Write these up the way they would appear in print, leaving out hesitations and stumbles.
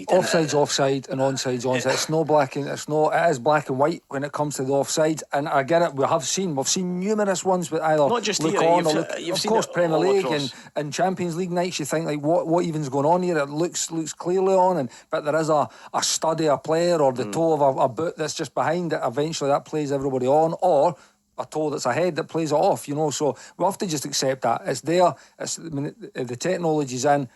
Offside's offside and onside's onside. It's no black and it is black and white when it comes to the offsides. And I get it. We've seen numerous ones with either not just look here, on or you've, look. you've Of seen course, it Premier all League across. and Champions League nights. You think like what even's going on here? It looks clearly on, but there is a study a player or the toe of a boot that's just behind it. Eventually, that plays everybody on, or a toe that's ahead that plays it off. So we have to just accept that it's there. The technology's in.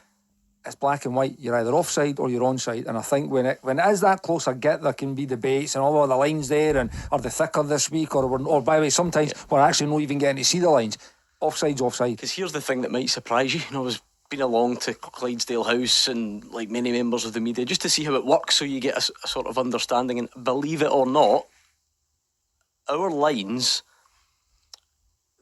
It's black and white. You're either offside or you're onside. And I think when it is that close, I get there can be debates and all the lines there, and are they thicker this week or by the way, sometimes we're actually not even getting to see the lines. Offside's offside. Because here's the thing that might surprise you. I was been along to Clydesdale House and like many members of the media just to see how it works, so you get a sort of understanding. And believe it or not, our lines,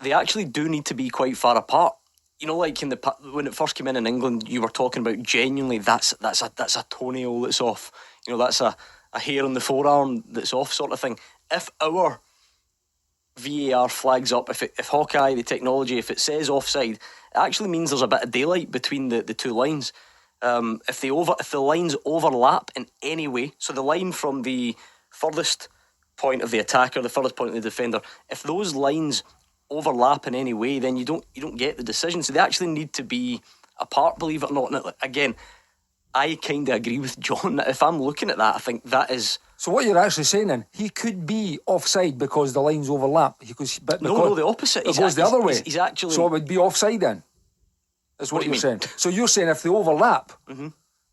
they actually do need to be quite far apart. Like when it first came in England, you were talking about genuinely that's a toenail that's off. That's a hair on the forearm that's off, sort of thing. If our VAR flags up, if Hawkeye, the technology, if it says offside, it actually means there's a bit of daylight between the two lines. If the lines overlap in any way, so the line from the furthest point of the attacker, the furthest point of the defender, if those lines overlap in any way, then you don't get the decision. So they actually need to be apart, believe it or not. And again, I kind of agree with John that if I'm looking at that, I think that is. So what you're actually saying then, he could be offside because the lines overlap. No, the opposite. It goes the other way. He's actually. So it would be offside then. Is what you're saying. So you're saying if they overlap,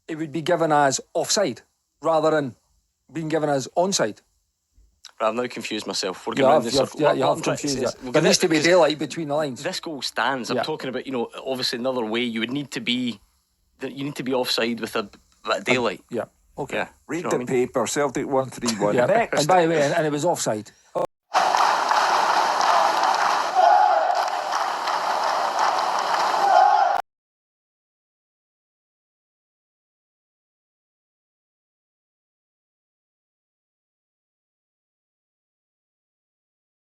it would be given as offside rather than being given as onside. Right, I've now confused myself. You have confused it. There needs to be daylight between the lines. This goal stands. I'm talking about, obviously another way you would need to be. You need to be offside with a bit of daylight. Yeah. Okay. Yeah. Read the paper. Celtic 1-3-1. Yeah. Next. And by the way, and it was offside.